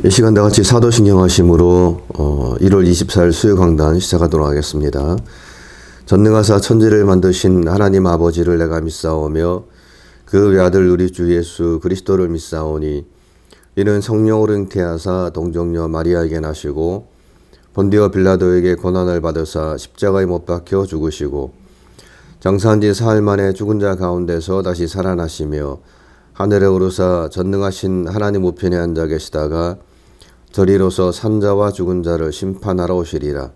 이 시간 다 같이 사도신경 하심으로 1월 24일 수요 강단 시작하도록 하겠습니다. 전능하사 천지를 만드신 하나님 아버지를 내가 믿사오며 그 외아들 우리 주 예수 그리스도를 믿사오니 이는 성령으로 잉태하사 동정녀 마리아에게 나시고 본디오 빌라도에게 고난을 받으사 십자가에 못 박혀 죽으시고 장사한 지 사흘 만에 죽은 자 가운데서 다시 살아나시며 하늘에 오르사 전능하신 하나님 우편에 앉아 계시다가 저리로서 산자와 죽은 자를 심판하러 오시리라.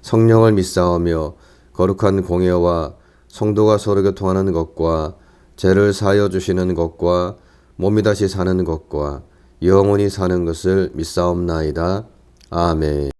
성령을 믿사오며 거룩한 공예와 성도가 서로 교통하는 것과 죄를 사하여 주시는 것과 몸이 다시 사는 것과 영원히 사는 것을 믿사옵나이다. 아멘.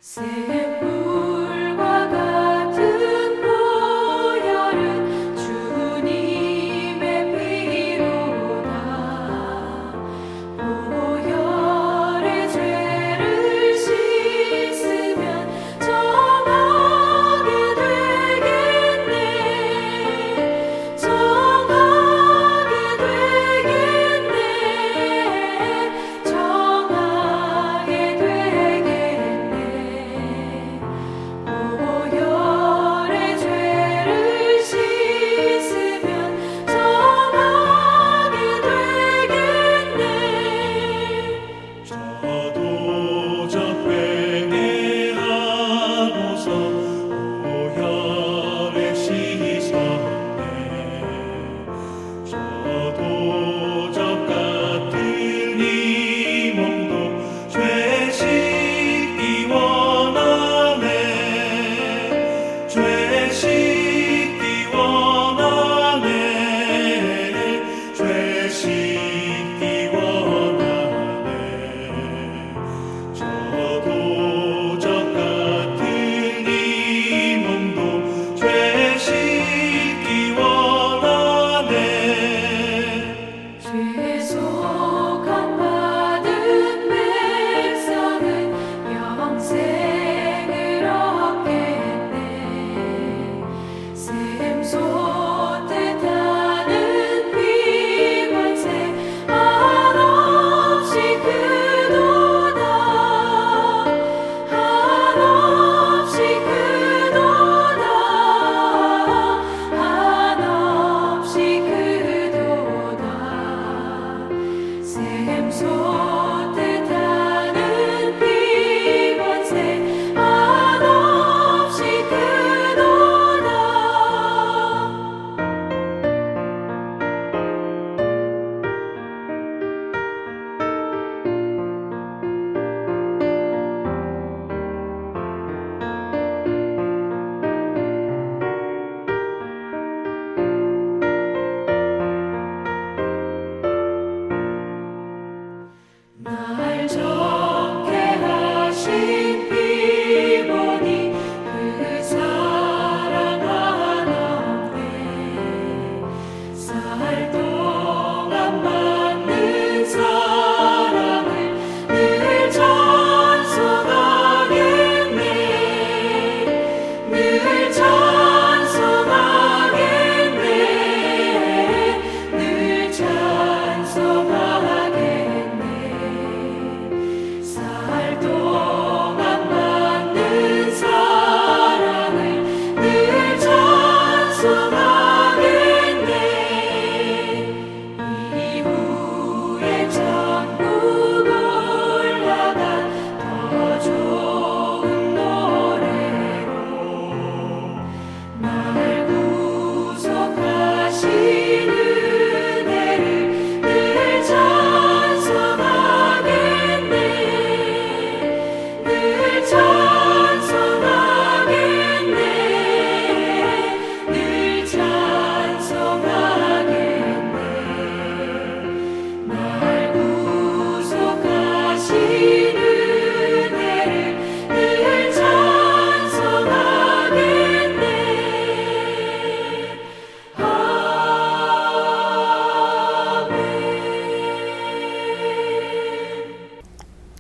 샘물과 같은 보혈은 주님의 피로다.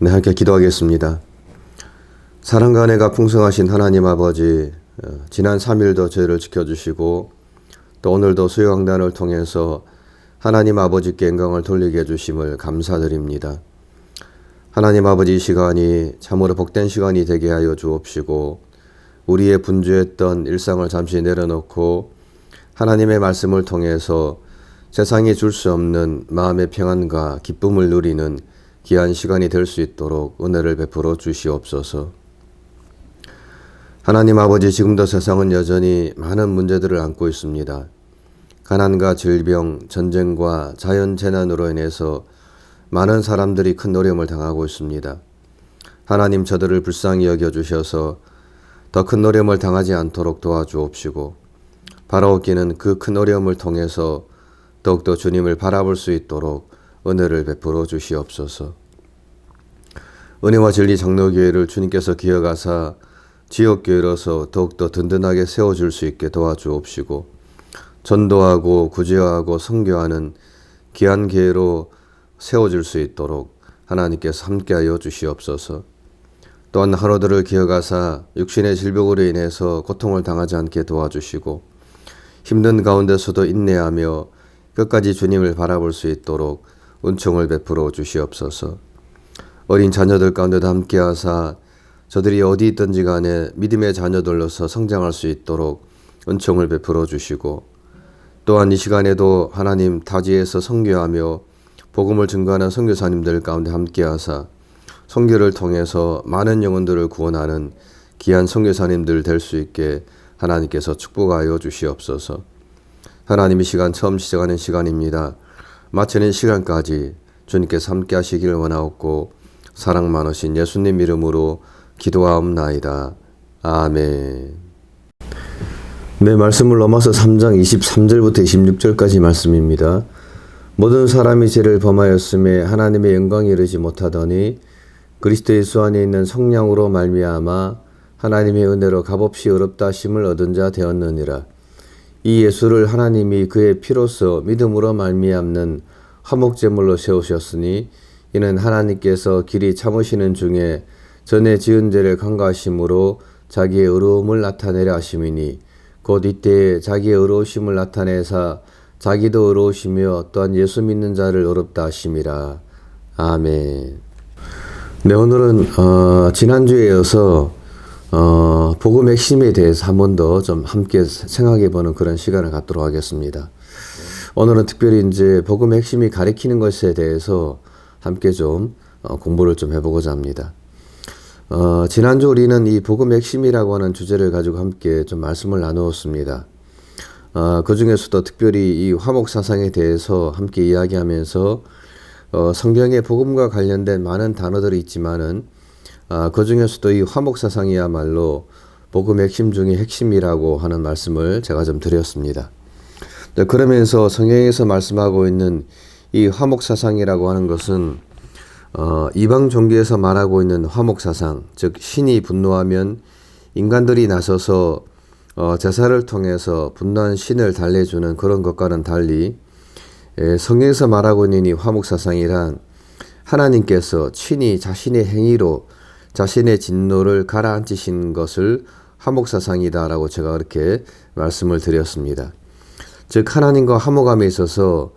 네, 함께 기도하겠습니다. 사랑과 은혜가 풍성하신 하나님 아버지, 지난 3일도 저희를 지켜주시고 또 오늘도 수요강단을 통해서 하나님 아버지께 영광을 돌리게 해주심을 감사드립니다. 하나님 아버지, 이 시간이 참으로 복된 시간이 되게 하여 주옵시고 우리의 분주했던 일상을 잠시 내려놓고 하나님의 말씀을 통해서 세상이 줄 수 없는 마음의 평안과 기쁨을 누리는 귀한 시간이 될 수 있도록 은혜를 베풀어 주시옵소서. 하나님 아버지, 지금도 세상은 여전히 많은 문제들을 안고 있습니다. 가난과 질병, 전쟁과 자연재난으로 인해서 많은 사람들이 큰 어려움을 당하고 있습니다. 하나님, 저들을 불쌍히 여겨주셔서 더 큰 어려움을 당하지 않도록 도와주옵시고 바라옵기는 그 큰 어려움을 통해서 더욱더 주님을 바라볼 수 있도록 은혜를 베풀어 주시옵소서. 은혜와 진리 장로교회를 주님께서 기억하사 지역교회로서 더욱더 든든하게 세워줄 수 있게 도와주옵시고 전도하고 구제하고 선교하는 귀한 교회로 세워질 수 있도록 하나님께서 함께하여 주시옵소서. 또한 하루들을 기억하사 육신의 질병으로 인해서 고통을 당하지 않게 도와주시고 힘든 가운데서도 인내하며 끝까지 주님을 바라볼 수 있도록 은총을 베풀어 주시옵소서. 어린 자녀들 가운데도 함께하사 저들이 어디 있든지 간에 믿음의 자녀들로서 성장할 수 있도록 은총을 베풀어 주시고 또한 이 시간에도 하나님 타지에서 선교하며 복음을 증거하는 선교사님들 가운데 함께하사 선교를 통해서 많은 영혼들을 구원하는 귀한 선교사님들 될 수 있게 하나님께서 축복하여 주시옵소서. 하나님, 이 시간 처음 시작하는 시간입니다. 마치는 시간까지 주님께서 함께 하시기를 원하옵고 사랑 많으신 예수님 이름으로 기도하옵나이다. 아멘. 네, 말씀을 로마서 3장 23절부터 26절까지 말씀입니다. 모든 사람이 죄를 범하였음에 하나님의 영광에 이르지 못하더니 그리스도 예수 안에 있는 성령으로 말미암아 하나님의 은혜로 값없이 의롭다 하심을 얻은 자 되었느니라. 이 예수를 하나님이 그의 피로써 믿음으로 말미암는 화목제물로 세우셨으니 이는 하나님께서 길이 참으시는 중에 전에 지은 죄를 간과하심으로 자기의 의로움을 나타내려 하심이니 곧 이때에 자기의 의로우심을 나타내사 자기도 의로우시며 또한 예수 믿는 자를 의롭다 하심이라. 아멘. 네, 오늘은 지난주에 이어서 복음의 핵심에 대해서 한 번 더 좀 함께 생각해 보는 그런 시간을 갖도록 하겠습니다. 오늘은 특별히 이제 복음의 핵심이 가리키는 것에 대해서 함께 좀 공부를 좀 해보고자 합니다. 지난주 우리는 이 복음의 핵심이라고 하는 주제를 가지고 함께 좀 말씀을 나누었습니다. 그 중에서도 특별히 이 화목사상에 대해서 함께 이야기하면서 성경의 복음과 관련된 많은 단어들이 있지만은 그 중에서도 이 화목사상이야말로 복음의 핵심 중에 핵심이라고 하는 말씀을 제가 좀 드렸습니다. 그러면서 성경에서 말씀하고 있는 이 화목사상이라고 하는 것은 이방 종교에서 말하고 있는 화목사상, 즉 신이 분노하면 인간들이 나서서 제사를 통해서 분노한 신을 달래주는 그런 것과는 달리 성경에서 말하고 있는 이 화목사상이란 하나님께서 친히 자신의 행위로 자신의 진노를 가라앉히신 것을 화목사상이다라고 제가 그렇게 말씀을 드렸습니다. 즉 하나님과 화목함에 있어서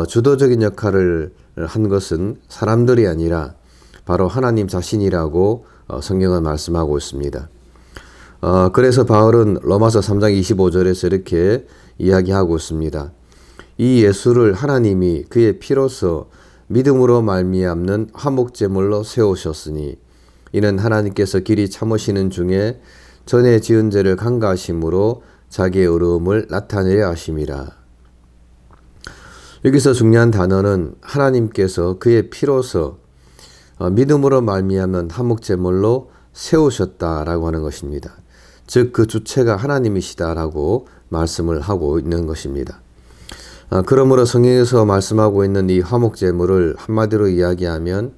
주도적인 역할을 한 것은 사람들이 아니라 바로 하나님 자신이라고 성경은 말씀하고 있습니다. 그래서 바울은 로마서 3장 25절에서 이렇게 이야기하고 있습니다. 이 예수를 하나님이 그의 피로써 믿음으로 말미암는 화목제물로 세우셨으니 이는 하나님께서 길이 참으시는 중에 전에 지은 죄를 간과하심으로 자기의 의로움을 나타내려 하심이라. 여기서 중요한 단어는 하나님께서 그의 피로써 믿음으로 말미암는 화목제물로 세우셨다라고 하는 것입니다. 즉 그 주체가 하나님이시다라고 말씀을 하고 있는 것입니다. 그러므로 성경에서 말씀하고 있는 이 화목제물을 한마디로 이야기하면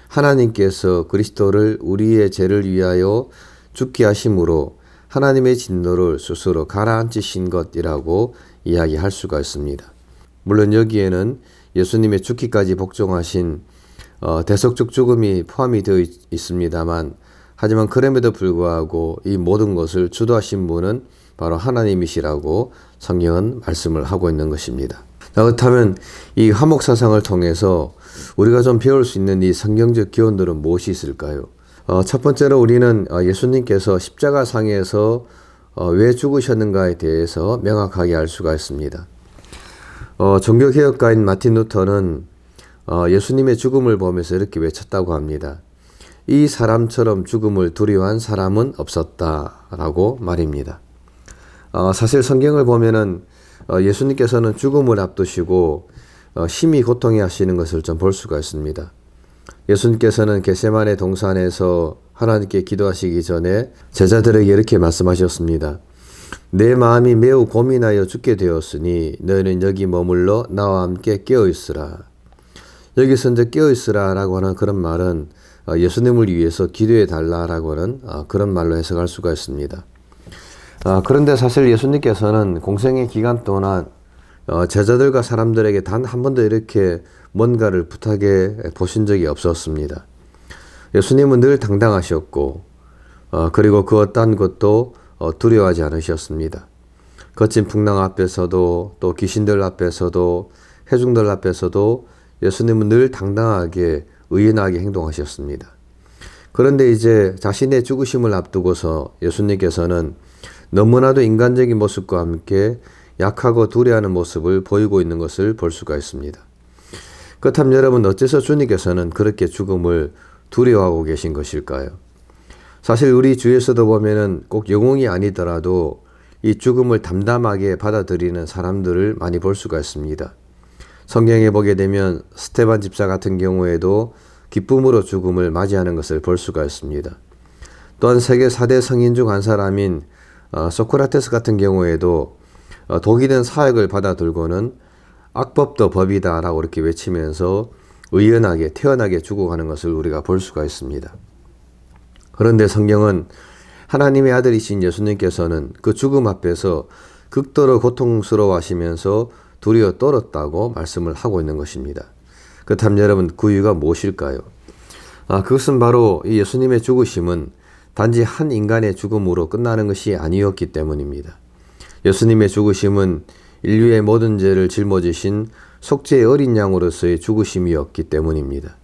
하나님께서 그리스도를 우리의 죄를 위하여 죽게 하심으로 하나님의 진노를 스스로 가라앉히신 것이라고 이야기할 수가 있습니다. 물론 여기에는 예수님의 죽기까지 복종하신 대속적 죽음이 포함이 되어 있습니다만, 하지만 그럼에도 불구하고 이 모든 것을 주도하신 분은 바로 하나님이시라고 성경은 말씀을 하고 있는 것입니다. 그렇다면 이 화목사상을 통해서 우리가 좀 배울 수 있는 이 성경적 교훈들은 무엇이 있을까요? 첫 번째로 우리는 예수님께서 십자가상에서 왜 죽으셨는가에 대해서 명확하게 알 수가 있습니다. 종교개혁가인 마틴 루터는 예수님의 죽음을 보면서 이렇게 외쳤다고 합니다. 이 사람처럼 죽음을 두려워한 사람은 없었다라고 말입니다. 사실 성경을 보면은 예수님께서는 죽음을 앞두시고 심히 고통해 하시는 것을 좀 볼 수가 있습니다. 예수님께서는 겟세마네 동산에서 하나님께 기도하시기 전에 제자들에게 이렇게 말씀하셨습니다. 내 마음이 매우 고민하여 죽게 되었으니 너희는 여기 머물러 나와 함께 깨어있으라. 여기서 이제 깨어있으라 라고 하는 그런 말은 예수님을 위해서 기도해 달라라고 하는 그런 말로 해석할 수가 있습니다. 그런데 사실 예수님께서는 공생의 기간 동안 제자들과 사람들에게 단 한 번도 이렇게 뭔가를 부탁해 보신 적이 없었습니다. 예수님은 늘 당당하셨고 그리고 그 어떠한 것도 두려워하지 않으셨습니다. 거친 풍랑 앞에서도 또 귀신들 앞에서도 회중들 앞에서도 예수님은 늘 당당하게 의연하게 행동하셨습니다. 그런데 이제 자신의 죽으심을 앞두고서 예수님께서는 너무나도 인간적인 모습과 함께 약하고 두려워하는 모습을 보이고 있는 것을 볼 수가 있습니다. 그렇다면 여러분, 어째서 주님께서는 그렇게 죽음을 두려워하고 계신 것일까요? 사실 우리 주위에서도 보면은 꼭 영웅이 아니더라도 이 죽음을 담담하게 받아들이는 사람들을 많이 볼 수가 있습니다. 성경에 보게 되면 스테반 집사 같은 경우에도 기쁨으로 죽음을 맞이하는 것을 볼 수가 있습니다. 또한 세계 4대 성인 중 한 사람인 소크라테스 같은 경우에도 독이 된 사역을 받아들고는 악법도 법이다 라고 이렇게 외치면서 의연하게 태연하게 죽어가는 것을 우리가 볼 수가 있습니다. 그런데 성경은 하나님의 아들이신 예수님께서는 그 죽음 앞에서 극도로 고통스러워 하시면서 두려워 떨었다고 말씀을 하고 있는 것입니다. 그렇다면 여러분, 그 이유가 무엇일까요? 그것은 바로 이 예수님의 죽으심은 단지 한 인간의 죽음으로 끝나는 것이 아니었기 때문입니다. 예수님의 죽으심은 인류의 모든 죄를 짊어지신 속죄의 어린 양으로서의 죽으심이었기 때문입니다.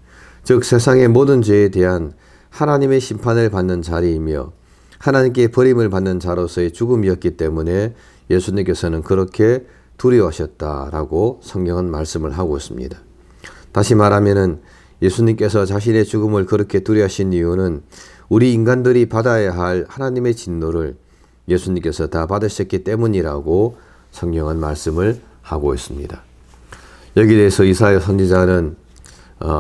즉 세상의 모든 죄에 대한 하나님의 심판을 받는 자리이며 하나님께 버림을 받는 자로서의 죽음이었기 때문에 예수님께서는 그렇게 두려워하셨다라고 성경은 말씀을 하고 있습니다. 다시 말하면은 예수님께서 자신의 죽음을 그렇게 두려워하신 이유는 우리 인간들이 받아야 할 하나님의 진노를 예수님께서 다 받으셨기 때문이라고 성경은 말씀을 하고 있습니다. 여기에 대해서 이사야 선지자는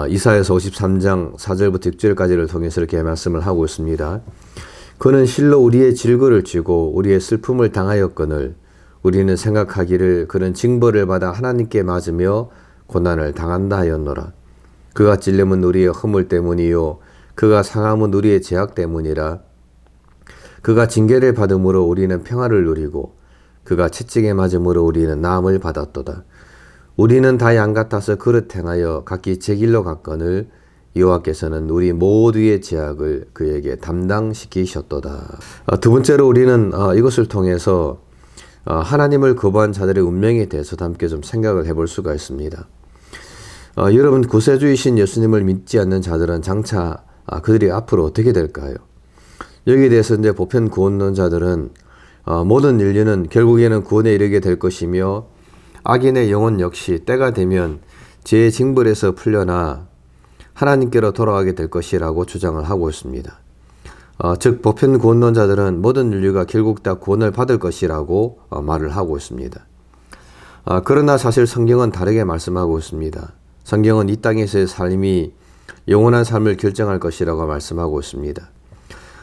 이사야서 53장 4절부터 6절까지를 통해서 이렇게 말씀을 하고 있습니다. 그는 실로 우리의 질거를 쥐고 우리의 슬픔을 당하였거늘 우리는 생각하기를 그는 징벌을 받아 하나님께 맞으며 고난을 당한다 하였노라. 그가 찔림은 우리의 허물 때문이요 그가 상함은 우리의 죄악 때문이라. 그가 징계를 받음으로 우리는 평화를 누리고 그가 채찍에 맞음으로 우리는 나음을 받았도다. 우리는 다 양 같아서 그릇 행하여 각기 제 길로 갔거늘 여호와께서는 우리 모두의 죄악을 그에게 담당시키셨도다. 두 번째로 우리는 이것을 통해서 하나님을 거부한 자들의 운명에 대해서도 함께 좀 생각을 해볼 수가 있습니다. 여러분, 구세주이신 예수님을 믿지 않는 자들은 장차 그들이 앞으로 어떻게 될까요? 여기에 대해서 이제 보편 구원론자들은 모든 인류는 결국에는 구원에 이르게 될 것이며 악인의 영혼 역시 때가 되면 죄의 징벌에서 풀려나 하나님께로 돌아가게 될 것이라고 주장을 하고 있습니다. 즉 보편 구원론자들은 모든 인류가 결국 다 구원을 받을 것이라고 말을 하고 있습니다. 그러나 사실 성경은 다르게 말씀하고 있습니다. 성경은 이 땅에서의 삶이 영원한 삶을 결정할 것이라고 말씀하고 있습니다.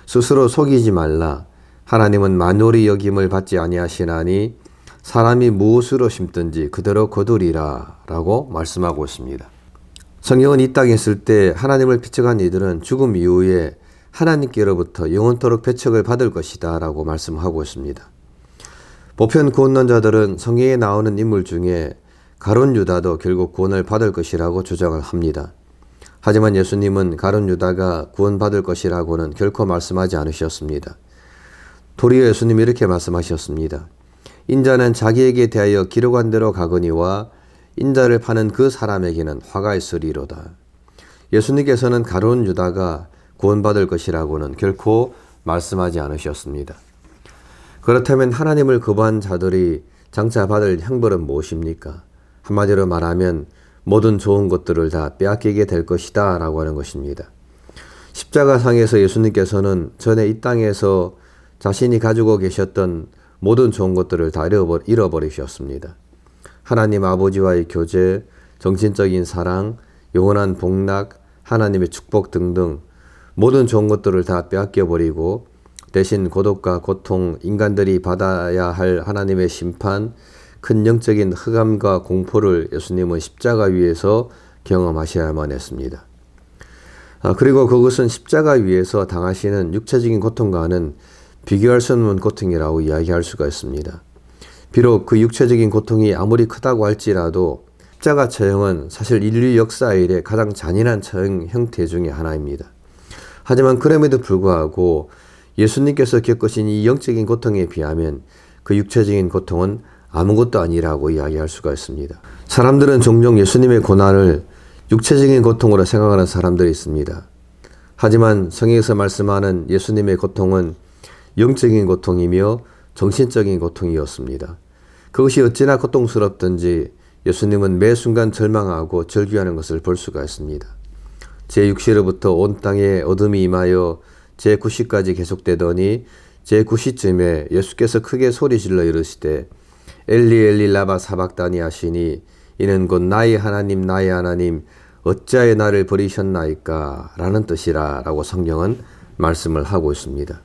스스로 속이지 말라. 하나님은 만홀히 여김을 받지 아니하시나니 사람이 무엇으로 심든지 그대로 거두리라 라고 말씀하고 있습니다. 성경은 이 땅에 있을 때 하나님을 배척한 이들은 죽음 이후에 하나님께로부터 영원토록 배척을 받을 것이다 라고 말씀하고 있습니다. 보편 구원론자들은 성경에 나오는 인물 중에 가룟 유다도 결국 구원을 받을 것이라고 주장을 합니다. 하지만 예수님은 가룟 유다가 구원받을 것이라고는 결코 말씀하지 않으셨습니다. 도리어 예수님이 이렇게 말씀하셨습니다. 인자는 자기에게 대하여 기록한 대로 가거니와 인자를 파는 그 사람에게는 화가 있으리로다. 예수님께서는 가룟 유다가 구원받을 것이라고는 결코 말씀하지 않으셨습니다. 그렇다면 하나님을 거부한 자들이 장차 받을 형벌은 무엇입니까? 한마디로 말하면 모든 좋은 것들을 다 빼앗기게 될 것이다 라고 하는 것입니다. 십자가상에서 예수님께서는 전에 이 땅에서 자신이 가지고 계셨던 모든 좋은 것들을 다 잃어버리셨습니다. 하나님 아버지와의 교제, 정신적인 사랑, 영원한 복락, 하나님의 축복 등등 모든 좋은 것들을 다 빼앗겨버리고 대신 고독과 고통, 인간들이 받아야 할 하나님의 심판, 큰 영적인 흑암과 공포를 예수님은 십자가 위에서 경험하셔야만 했습니다. 그리고 그것은 십자가 위에서 당하시는 육체적인 고통과는 비교할 수 없는 고통이라고 이야기할 수가 있습니다. 비록 그 육체적인 고통이 아무리 크다고 할지라도 십자가 처형은 사실 인류 역사 이래 가장 잔인한 처형 형태 중에 하나입니다. 하지만 그럼에도 불구하고 예수님께서 겪으신 이 영적인 고통에 비하면 그 육체적인 고통은 아무것도 아니라고 이야기할 수가 있습니다. 사람들은 종종 예수님의 고난을 육체적인 고통으로 생각하는 사람들이 있습니다. 하지만 성경에서 말씀하는 예수님의 고통은 영적인 고통이며 정신적인 고통이었습니다. 그것이 어찌나 고통스럽든지 예수님은 매 순간 절망하고 절규하는 것을 볼 수가 있습니다. 제6시로부터 온 땅에 어둠이 임하여 제9시까지 계속되더니 제9시쯤에 예수께서 크게 소리질러 이르시되 엘리 엘리 라바 사박다니 하시니 이는 곧 나의 하나님 어찌하여 나를 버리셨나이까 라는 뜻이라 라고 성경은 말씀을 하고 있습니다.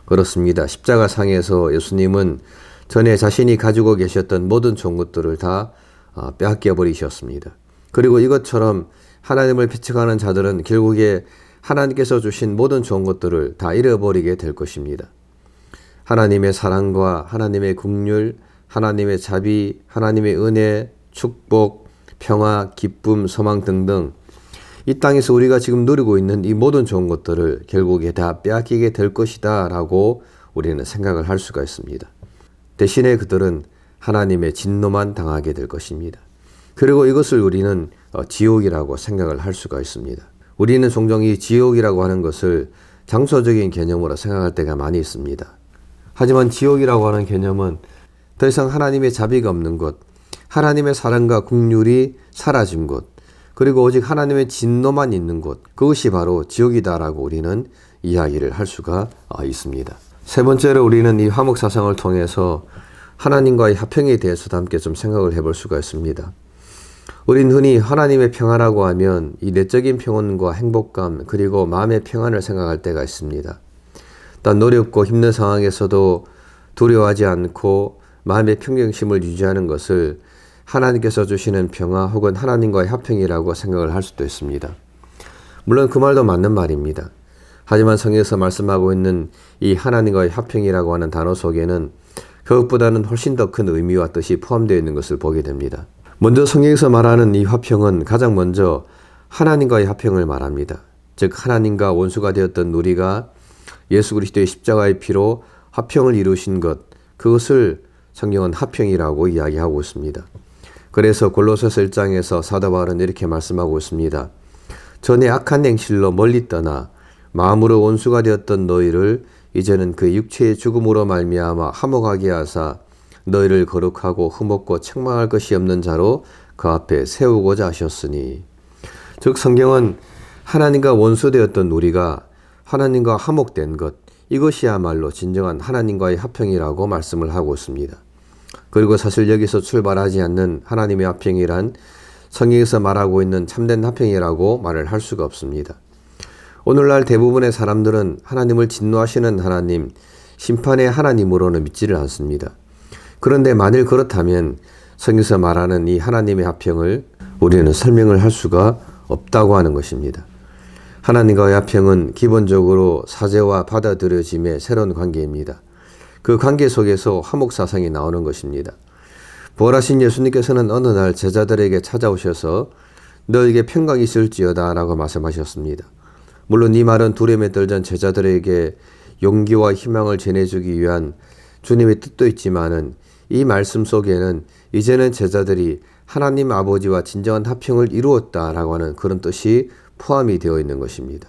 그렇습니다. 십자가상에서 예수님은 전에 자신이 가지고 계셨던 모든 좋은 것들을 다 빼앗겨 버리셨습니다. 그리고 이것처럼 하나님을 배척하는 자들은 결국에 하나님께서 주신 모든 좋은 것들을 다 잃어버리게 될 것입니다. 하나님의 사랑과 하나님의 긍휼, 하나님의 자비, 하나님의 은혜, 축복, 평화, 기쁨, 소망 등등 이 땅에서 우리가 지금 누리고 있는 이 모든 좋은 것들을 결국에 다 빼앗기게 될 것이다 라고 우리는 생각을 할 수가 있습니다. 대신에 그들은 하나님의 진노만 당하게 될 것입니다. 그리고 이것을 우리는 지옥이라고 생각을 할 수가 있습니다. 우리는 종종 이 지옥이라고 하는 것을 장소적인 개념으로 생각할 때가 많이 있습니다. 하지만 지옥이라고 하는 개념은 더 이상 하나님의 자비가 없는 곳, 하나님의 사랑과 긍휼이 사라진 곳, 그리고 오직 하나님의 진노만 있는 곳, 그것이 바로 지옥이다라고 우리는 이야기를 할 수가 있습니다. 세 번째로 우리는 이 화목사상을 통해서 하나님과의 화평에 대해서도 함께 좀 생각을 해볼 수가 있습니다. 우린 흔히 하나님의 평화라고 하면 이 내적인 평온과 행복감 그리고 마음의 평안을 생각할 때가 있습니다. 단 어렵고 힘든 상황에서도 두려워하지 않고 마음의 평정심을 유지하는 것을 하나님께서 주시는 평화 혹은 하나님과의 화평이라고 생각을 할 수도 있습니다. 물론 그 말도 맞는 말입니다. 하지만 성경에서 말씀하고 있는 이 하나님과의 화평이라고 하는 단어 속에는 그것보다는 훨씬 더 큰 의미와 뜻이 포함되어 있는 것을 보게 됩니다. 먼저 성경에서 말하는 이 화평은 가장 먼저 하나님과의 화평을 말합니다. 즉 하나님과 원수가 되었던 우리가 예수 그리스도의 십자가의 피로 화평을 이루신 것, 그것을 성경은 화평이라고 이야기하고 있습니다. 그래서 골로새서 1장에서 사도 바울은 이렇게 말씀하고 있습니다. 전에 악한 행실로 멀리 떠나 마음으로 원수가 되었던 너희를 이제는 그 육체의 죽음으로 말미암아 화목하게 하사 너희를 거룩하고 흠없고 책망할 것이 없는 자로 그 앞에 세우고자 하셨으니. 즉 성경은 하나님과 원수되었던 우리가 하나님과 화목된 것, 이것이야말로 진정한 하나님과의 화평이라고 말씀을 하고 있습니다. 그리고 사실 여기서 출발하지 않는 하나님의 화평이란 성경에서 말하고 있는 참된 화평이라고 말을 할 수가 없습니다. 오늘날 대부분의 사람들은 하나님을 진노하시는 하나님, 심판의 하나님으로는 믿지를 않습니다. 그런데 만일 그렇다면 성경에서 말하는 이 하나님의 화평을 우리는 설명을 할 수가 없다고 하는 것입니다. 하나님과의 화평은 기본적으로 사죄와 받아들여짐의 새로운 관계입니다. 그 관계 속에서 화목사상이 나오는 것입니다. 부활하신 예수님께서는 어느 날 제자들에게 찾아오셔서 너에게 평강이 있을지어다 라고 말씀하셨습니다. 물론 이 말은 두려움에 떨던 제자들에게 용기와 희망을 전해주기 위한 주님의 뜻도 있지만은 이 말씀 속에는 이제는 제자들이 하나님 아버지와 진정한 화평을 이루었다라고 하는 그런 뜻이 포함이 되어 있는 것입니다.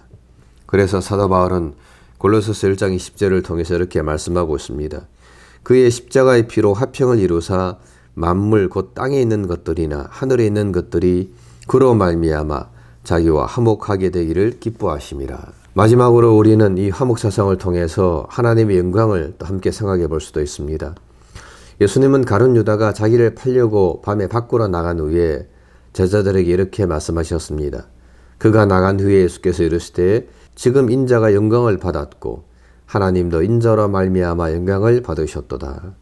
그래서 사도 바울은 골로새서 1장 20절을 통해서 이렇게 말씀하고 있습니다. 그의 십자가의 피로 화평을 이루사 만물 곧 땅에 있는 것들이나 하늘에 있는 것들이 그로 말미암아 자기와 화목하게 되기를 기뻐하심이라. 마지막으로 우리는 이 화목 사상을 통해서 하나님의 영광을 또 함께 생각해 볼 수도 있습니다. 예수님은 가룟 유다가 자기를 팔려고 밤에 밖으로 나간 후에 제자들에게 이렇게 말씀하셨습니다. 그가 나간 후에 예수께서 이르시되 지금 인자가 영광을 받았고 하나님도 인자로 말미암아 영광을 받으셨도다.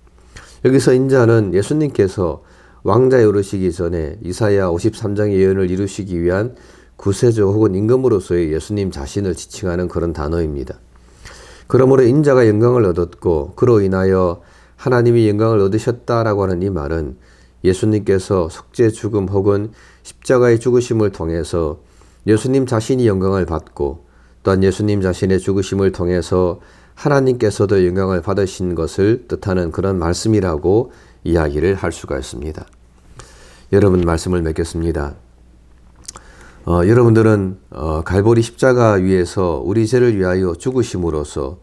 여기서 인자는 예수님께서 왕자에 오르시기 전에 이사야 53장의 예언을 이루시기 위한 구세주 혹은 임금으로서의 예수님 자신을 지칭하는 그런 단어입니다. 그러므로 인자가 영광을 얻었고 그로 인하여 하나님이 영광을 얻으셨다라고 하는 이 말은 예수님께서 속죄 죽음 혹은 십자가의 죽으심을 통해서 예수님 자신이 영광을 받고 또한 예수님 자신의 죽으심을 통해서 하나님께서도 영광을 받으신 것을 뜻하는 그런 말씀이라고 이야기를 할 수가 있습니다. 여러분 말씀을 맺겠습니다. 여러분들은 갈보리 십자가 위에서 우리 죄를 위하여 죽으심으로써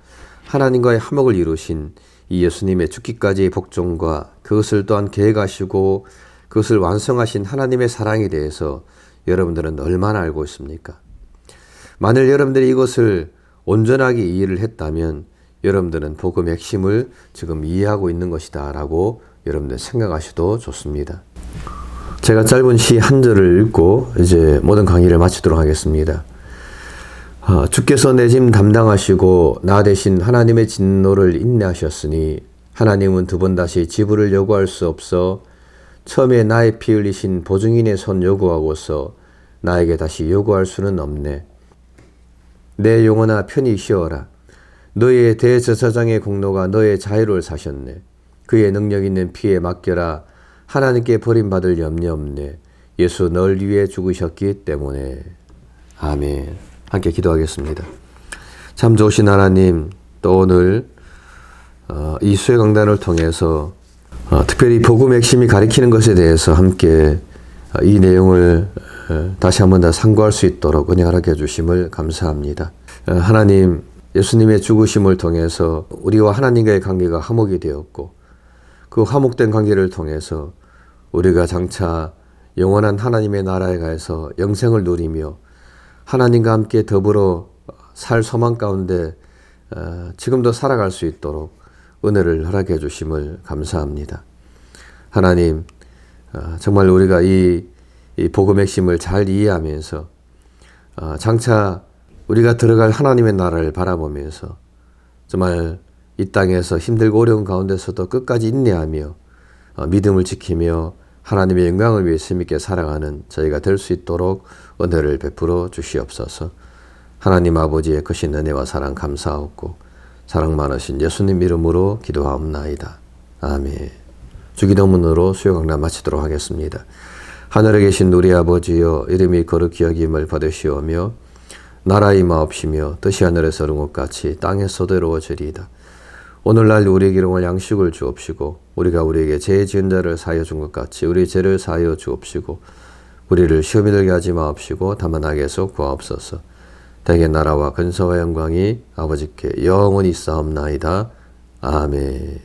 하나님과의 화목을 이루신 이 예수님의 죽기까지의 복종과 그것을 또한 계획하시고 그것을 완성하신 하나님의 사랑에 대해서 여러분들은 얼마나 알고 있습니까? 만일 여러분들이 이것을 온전하게 이해를 했다면 여러분들은 복음의 핵심을 지금 이해하고 있는 것이다 라고 여러분들 생각하셔도 좋습니다. 제가 짧은 시 한 절을 읽고 이제 모든 강의를 마치도록 하겠습니다. 주께서 내 짐 담당하시고 나 대신 하나님의 진노를 인내하셨으니 하나님은 두 번 다시 지불을 요구할 수 없어 처음에 나의 피 흘리신 보증인의 손 요구하고서 나에게 다시 요구할 수는 없네. 내 영혼아 편히 쉬어라. 너의 대제사장의 공로가 너의 자유를 사셨네. 그의 능력 있는 피에 맡겨라. 하나님께 버림받을 염려 없네. 예수 널 위해 죽으셨기 때문에. 아멘. 함께 기도하겠습니다. 참 좋으신 하나님, 또 오늘 이 수요강단을 통해서 특별히 복음의 핵심이 가리키는 것에 대해서 함께 이 내용을 다시 한번 더 상고할 수 있도록 은혜 허락해 주심을 감사합니다. 하나님, 예수님의 죽으심을 통해서 우리와 하나님과의 관계가 화목이 되었고 그 화목된 관계를 통해서 우리가 장차 영원한 하나님의 나라에 가서 영생을 누리며 하나님과 함께 더불어 살 소망 가운데 지금도 살아갈 수 있도록 은혜를 허락해 주심을 감사합니다. 하나님, 정말 우리가 이 복음의 핵심을 잘 이해하면서 장차 우리가 들어갈 하나님의 나라를 바라보면서 정말 이 땅에서 힘들고 어려운 가운데서도 끝까지 인내하며 믿음을 지키며 하나님의 영광을 위해 힘있게 살아가는 저희가 될 수 있도록 은혜를 베풀어 주시옵소서. 하나님 아버지의 크신 은혜와 사랑 감사하옵고 사랑 많으신 예수님 이름으로 기도하옵나이다. 아멘. 주기도문으로 수요강단 마치도록 하겠습니다. 하늘에 계신 우리 아버지여, 이름이 거룩히 여김을 받으시오며 나라의 마옵시며 뜻이 하늘에서 이룬 것 같이 땅에서도 이루어지리이다. 오늘날 우리에게 일용할 양식을 주옵시고 우리가 우리에게 죄 지은 자를 사하여 준 것 같이 우리 죄를 사하여 주옵시고 우리를 시험에 들게 하지 마옵시고 다만 악에서 구하옵소서. 대개 나라와 근서와 영광이 아버지께 영원히 있사옵나이다. 아멘.